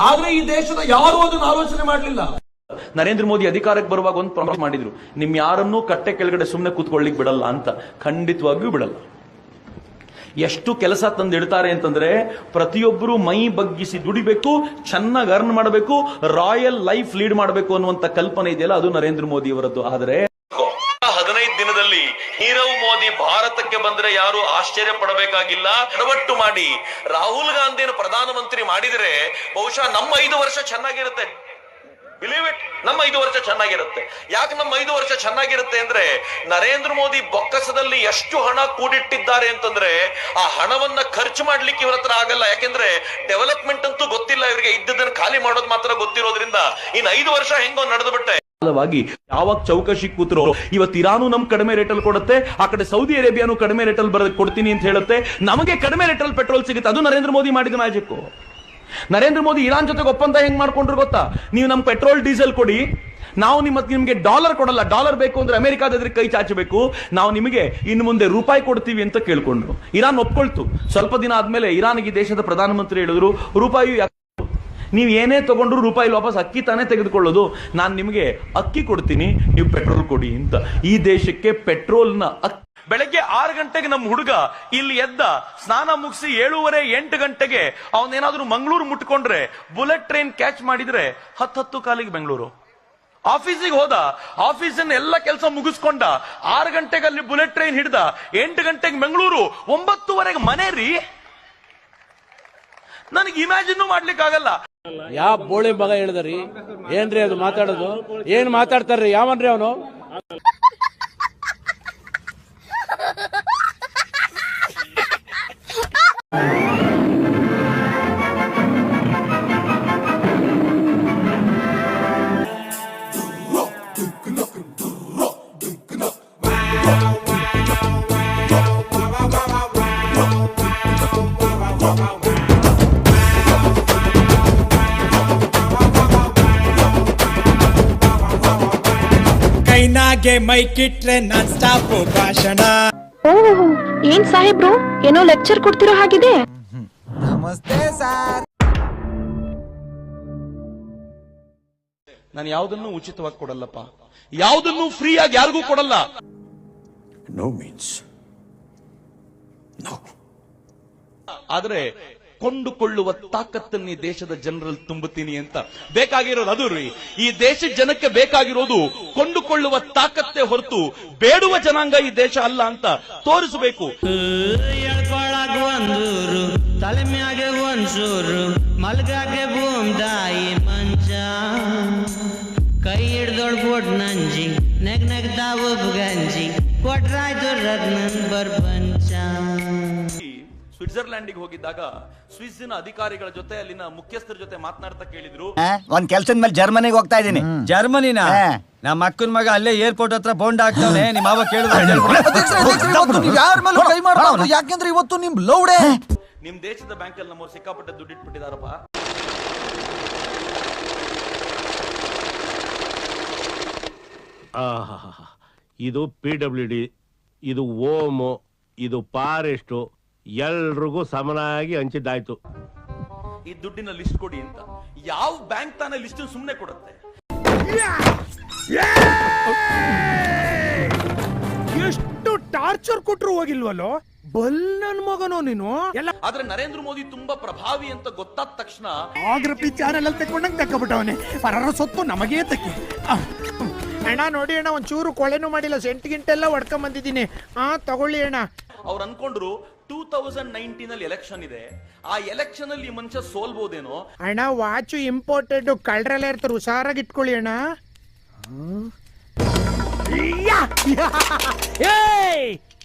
Speaker 4: ಆದ್ರೆ ಈ ದೇಶದ ಯಾರು ಅದನ್ನು ಆಲೋಚನೆ ಮಾಡಲಿಲ್ಲ.
Speaker 3: ನರೇಂದ್ರ ಮೋದಿ ಅಧಿಕಾರಕ್ಕೆ ಬರುವಾಗ ಒಂದು ಪ್ರಾಮಿಸ್ ಮಾಡಿದ್ರು, ನಿಮ್ ಯಾರನ್ನೂ ಕಟ್ಟೆ ಕೆಳಗಡೆ ಸುಮ್ಮನೆ ಕೂತ್ಕೊಳ್ಳಿಕ್ ಬಿಡಲ್ಲ ಅಂತ. ಖಂಡಿತವಾಗಿಯೂ ಬಿಡಲ್ಲ. ಎಷ್ಟು ಕೆಲಸ ತಂದಿಡ್ತಾರೆ ಅಂತಂದ್ರೆ ಪ್ರತಿಯೊಬ್ಬರು ಮೈ ಬಗ್ಗಿಸಿ ದುಡಿಬೇಕು, ಚೆನ್ನಾಗಿ ಅರ್ನ್ ಮಾಡಬೇಕು, ರಾಯಲ್ ಲೈಫ್ ಲೀಡ್ ಮಾಡಬೇಕು ಅನ್ನುವಂತ ಕಲ್ಪನೆ ಇದೆಯಲ್ಲ, ಅದು ನರೇಂದ್ರ ಮೋದಿ ಅವರದ್ದು. ಆದ್ರೆ 15 ದಿನದಲ್ಲಿ ನೀರವ್ ಮೋದಿ ಭಾರತಕ್ಕೆ ಬಂದ್ರೆ ಯಾರು ಆಶ್ಚರ್ಯ ಪಡಬೇಕಾಗಿಲ್ಲ. ಎಡವಟ್ಟು ಮಾಡಿ ರಾಹುಲ್ ಗಾಂಧಿಯನ್ನು ಪ್ರಧಾನಮಂತ್ರಿ ಮಾಡಿದರೆ ಬಹುಶಃ ನಮ್ಮ 5 ವರ್ಷ ಚೆನ್ನಾಗಿರುತ್ತೆ. ಬಿಲೀವ್ ಇಟ್, ನಮ್ಮ 5 ವರ್ಷ ಚೆನ್ನಾಗಿರುತ್ತೆ. ಯಾಕೆ ನಮ್ಮ 5 ವರ್ಷ ಚೆನ್ನಾಗಿರುತ್ತೆ ಅಂದ್ರೆ ನರೇಂದ್ರ ಮೋದಿ ಬೊಕ್ಕಸದಲ್ಲಿ ಎಷ್ಟು ಹಣ ಕೂಡಿಟ್ಟಿದ್ದಾರೆ ಅಂತಂದ್ರೆ ಆ ಹಣವನ್ನ ಖರ್ಚು ಮಾಡ್ಲಿಕ್ಕೆ ಇವ್ರ ಹತ್ರ ಆಗಲ್ಲ. ಯಾಕೆಂದ್ರೆ ಡೆವಲಪ್ಮೆಂಟ್ ಅಂತೂ ಗೊತ್ತಿಲ್ಲ ಇವರಿಗೆ, ಇದ್ದದನ್ನು ಖಾಲಿ ಮಾಡೋದು ಮಾತ್ರ ಗೊತ್ತಿರೋದ್ರಿಂದ ಇನ್ನು 5 ವರ್ಷ ಹೆಂಗೋ ನಡೆದು ಬಿಟ್ಟೆ. ಯಾವಾಗ ಚೌಕಶಿ ಕೂತ್ರು, ಇವತ್ತು ಇರಾನು ನಮ್ ಕಡಿಮೆ ರೇಟಲ್ಲಿ ಕೊಡುತ್ತೆ, ಆ ಕಡೆ ಸೌದಿ ಅರೇಬಿಯಾನು ಕಡಿಮೆ ರೇಟಲ್ಲಿ ಕೊಡ್ತೀನಿ ಅಂತ ಹೇಳುತ್ತೆ, ನಮಗೆ ಕಡಿಮೆ ರೇಟಲ್ಲಿ ಪೆಟ್ರೋಲ್ ಸಿಗುತ್ತೆ. ಅದು ನರೇಂದ್ರ ಮೋದಿ ಮಾಡಿದ ಮ್ಯಾಜಿಕ್. ನರೇಂದ್ರ ಮೋದಿ ಇರಾನ್ ಜೊತೆಗೆ ಒಪ್ಪಂದ ಹೆಂಗ್ ಮಾಡ್ಕೊಂಡ್ರು ಗೊತ್ತಾ? ನೀವು ನಮ್ ಪೆಟ್ರೋಲ್ ಡೀಸೆಲ್ ಕೊಡಿ, ನಾವು ನಿಮ್ಗೆ ಡಾಲರ್ ಕೊಡಲ್ಲ, ಡಾಲರ್ ಬೇಕು ಅಂದ್ರೆ ಅಮೆರಿಕಾದ ಎದುರಿಗೆ ಕೈ ಚಾಚಬೇಕು, ನಾವು ನಿಮಗೆ ಇನ್ನು ಮುಂದೆ ರೂಪಾಯಿ ಕೊಡ್ತೀವಿ ಅಂತ ಕೇಳ್ಕೊಂಡ್ರು. ಇರಾನ್ ಒಪ್ಕೊಳ್ತು. ಸ್ವಲ್ಪ ದಿನ ಆದ್ಮೇಲೆ ಇರಾನ್ಗೆ ದೇಶದ ಪ್ರಧಾನಮಂತ್ರಿ ಹೇಳಿದ್ರು, ರೂಪಾಯಿ ನೀವು ಏನೇ ತಗೊಂಡ್ರು ರೂಪಾಯಿ ವಾಪಸ್ ಅಕ್ಕಿ ತಾನೇ ತೆಗೆದುಕೊಳ್ಳೋದು, ನಾನು ನಿಮಗೆ ಅಕ್ಕಿ ಕೊಡ್ತೀನಿ, ನೀವು ಪೆಟ್ರೋಲ್ ಕೊಡಿ ಅಂತ. ಈ ದೇಶಕ್ಕೆ ಪೆಟ್ರೋಲ್ನ ಬೆಳಗ್ಗೆ 6 ಗಂಟೆಗೆ ನಮ್ಮ ಹುಡುಗ ಇಲ್ಲಿ ಎದ್ದ, ಸ್ನಾನ ಮುಗಿಸಿ 7:30 8 ಗಂಟೆಗೆ ಅವನೇನಾದ್ರೂ ಮಂಗಳೂರು ಮುಟ್ಕೊಂಡ್ರೆ, ಬುಲೆಟ್ ಟ್ರೈನ್ ಕ್ಯಾಚ್ ಮಾಡಿದ್ರೆ 10 ಕಾಲಿಗೆ ಬೆಂಗಳೂರು. ಆಫೀಸಿಗೆ ಹೋದ, ಆಫೀಸನ್ನ ಎಲ್ಲ ಕೆಲಸ ಮುಗಿಸ್ಕೊಂಡ, 6 ಗಂಟೆಗೆ ಅಲ್ಲಿ ಬುಲೆಟ್ ಟ್ರೈನ್ ಹಿಡ್ದ, 8 ಗಂಟೆಗೆ ಬೆಂಗಳೂರು, 9:30 ಮನೆ ರೀ. ನನಗೆ ಇಮ್ಯಾಜಿನ್ ಮಾಡ್ಲಿಕ್ಕೆ ಆಗಲ್ಲ.
Speaker 5: ಯಾವ ಬೋಳಿ ಮಗ ಹೇಳಿದ್ರಿ ಏನ್ರಿ ಅದು ಮಾತಾಡೋದು? ಏನ್ ಮಾತಾಡ್ತಾರ್ರಿ? ಯಾವನ್ರಿ ಅವನು?
Speaker 6: ಕೈನಾಗೆ ಮೈಕಿಟ್ರೆ ನಾನ್ ಸ್ಟಾಪ್ ಭಾಷಣ.
Speaker 7: ಓಹ್, ಏನ್ ಸಾಹೇಬ್ರು ಏನೋ ಲೆಕ್ಚರ್ ಕೊಡ್ತಿರೋ ಹಾಗಿದೆ.
Speaker 6: ನಮಸ್ತೆ ಸರ್.
Speaker 3: ನಾನು ಯಾವುದನ್ನು ಉಚಿತವಾಗಿ ಕೊಡಲ್ಲಪ್ಪ, ಯಾವುದನ್ನು ಫ್ರೀ ಆಗಿ ಯಾರಿಗೂ ಕೊಡಲ್ಲ.
Speaker 6: No means no.
Speaker 3: ಆದ್ರೆ ಕೊಂಡುಕೊಳ್ಳುವ ತಾಕತ್ತನ್ನು ಈ ದೇಶದ ಜನರಲ್ಲಿ ತುಂಬುತ್ತೀನಿ ಅಂತ. ಬೇಕಾಗಿರೋದು ಅದು ರೀ. ಈ ದೇಶದ ಜನಕ್ಕೆ ಬೇಕಾಗಿರೋದು ಕೊಂಡುಕೊಳ್ಳುವ ತಾಕತ್ತೇ ಹೊರತು ಬೇಡುವ ಜನಾಂಗ ಈ ದೇಶ ಅಲ್ಲ ಅಂತ ತೋರಿಸಬೇಕು.
Speaker 8: ಒಂದೂರು ತಲೆ ಮ್ಯಾಗೆ ಒಂಚೂರು ಮಲ್ಗಾಗೆ ಬೂಮ್ದಾಯಿ ಮಂಚ ಕೈ ಹಿಡ್ದೊಳ್ ಕೊಟ್ ನಂಜಿ ನೆಗ್ ನೆಗ್ದಾವು ಗಂಜಿ ಕೊಟ್ರಾಯ್ತು ರತ್ನನ್ ಬರ್ಬಂಚ.
Speaker 3: ಸ್ವಿಟ್ಜರ್ಲ್ಯಾಂಡಿಗೆ ಹೋಗಿದ್ದಾಗ ಸ್ವಿಸ್ಸಿನ ಅಧಿಕಾರಿಗಳ ಜೊತೆ ಅಲ್ಲಿನ ಮುಖ್ಯಸ್ಥರ ಜೊತೆ ಮಾತನಾಡ್ತಾ ಕೇಳಿದ್ರು,
Speaker 9: ಒಂದ್ ಕೆಲ್ಸದ ಮೇಲೆ ಜರ್ಮನಿಗೆ ಹೋಗ್ತಾ ಇದೀನಿ.
Speaker 10: ಜರ್ಮನಿನ? ನಮ್ಮ ಅಕ್ಕನ ಮಗ ಅಲ್ಲೇ ಏರ್ಪೋರ್ಟ್ ಹತ್ರ ಬೋಂಡ್ ಆಗ್ತಾನೆ. ನಿಮ್ಮ ಅವ
Speaker 6: ಯಾರ ಮೇಲೆ ಕೈ ಮಾಡಬಾರ್ದು, ಯಾಕೆಂದ್ರೆ ಇವತ್ತು ನಿಮ್ ಲೌಡೆ.
Speaker 3: ನಿಮ್ ದೇಶದ ಬ್ಯಾಂಕ್ ಅಲ್ಲಿ ನಮ್ಮವ್ರು ಸಿಕ್ಕಾಪಟ್ಟೆ ದುಡ್ಡು ಇಟ್ಬಿಟ್ಟಿದಾರಪ್ಪ.
Speaker 5: ಇದು PWD, ಇದು ಓಮೋ, ಇದು ಫಾರೆಸ್ಟ್, ಎಲ್ರಿಗೂ ಸಮನಾಗಿ ಹಂಚಿದ್ದಾಯ್ತು.
Speaker 3: ಈ ದುಡ್ಡಿನ ಲಿಸ್ಟ್ ಕೊಡಿ ಅಂತ. ಯಾವ ಬ್ಯಾಂಕ್ ತಾನೇ ಲಿಸ್ಟ್ ಸುಮ್ಮನೆ ಕೊಡುತ್ತೆ?
Speaker 6: ಎಷ್ಟು ಟಾರ್ಚರ್ ಕೊಟ್ರು ಹೋಗಿಲ್ವಲ್ಲೋ, ಬಲ್ ನನ್ ಮಗನೋ ನೀನು.
Speaker 3: ಆದ್ರೆ ನರೇಂದ್ರ ಮೋದಿ ತುಂಬಾ ಪ್ರಭಾವಿ ಅಂತ ಗೊತ್ತಾದ ತಕ್ಷಣ
Speaker 6: ಆಗ್ರಪಿ ಚಾನೆಲ್ ಅಲ್ಲಿ ತಕೊಂಡಂಗ್ ತಕ್ಕಬಿಟ್ಟವನೆ. ಪರರ ಸೊತ್ತು ನಮಗೇ ತಕ್ಕಿ. ಅಣ್ಣ ನೋಡಿ ಅಣ್ಣ, ಒಂಚೂರು ಕೊಳೆನೂ ಮಾಡಿಲ್ಲ, ಸೆಂಟ್ ಗಿಂಟೆಲ್ಲ ಹೊಡ್ಕೊಂಡ್ ಬಂದಿದ್ದೀನಿ. ತಗೊಳ್ಳಿ ಅಣ್ಣ.
Speaker 3: ಅವ್ರು ಅನ್ಕೊಂಡ್ರು 2019 ಅಲ್ಲಿ ಎಲೆಕ್ಷನ್ ಇದೆ, ಆ ಎಲೆಕ್ಷನ್ ಅಲ್ಲಿ ಈ ಮನುಷ್ಯ ಸೋಲ್ಬೋದೇನೋ.
Speaker 6: ಅಣ್ಣ ವಾಚು ಇಂಪೋರ್ಟೆಡ್, ಕಳ್ರೆಲ್ಲ ಇರ್ತಾರೆ, ಹುಷಾರಾಗಿ ಇಟ್ಕೊಳ್ಳಿ ಅಣ್ಣ.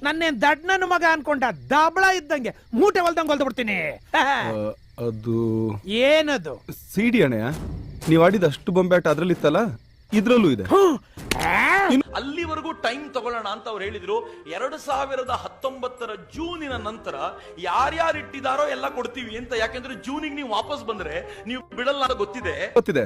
Speaker 6: ನನ್ನೇನ್ ದಡ್ ನನ್ನ ಮಗ ಅನ್ಕೊಂಡ, ದಬಳ ಇದ್ದಂಗೆ ಮೂಟೆ ಹೊಲ್ದಂಗೆ ಹೊಲ್ದು ಬಿಡ್ತೀನಿ.
Speaker 11: ಅದು
Speaker 6: ಏನದು?
Speaker 11: ಸಿಡಿ ಅಣ್ಣಯ್ಯ, ನೀವ್ ಆಡಿದ ಅಷ್ಟು ಬೊಂಬ್ಯಾಟ ಅದ್ರಲ್ಲಿ ಇತ್ತಲ್ಲ, ಇದ್ರಲ್ಲೂ ಇದೆ.
Speaker 3: ಅಲ್ಲಿವರೆಗೂ ಟೈಮ್ ತಗೊಳ್ಳೋಣ ಅಂತ ಅವ್ರು ಹೇಳಿದ್ರು. 2019 ಜೂನಿನ ನಂತರ ಯಾರ್ಯಾರು ಇಟ್ಟಿದಾರೋ ಎಲ್ಲ ಕೊಡ್ತೀವಿ ಅಂತ. ಯಾಕೆಂದ್ರೆ ಜೂನಿಗೆ ನೀವು ವಾಪಸ್ ಬಂದ್ರೆ ನೀವು ಬಿಡಲ್ಲ ಅಂತ ಗೊತ್ತಿದೆ.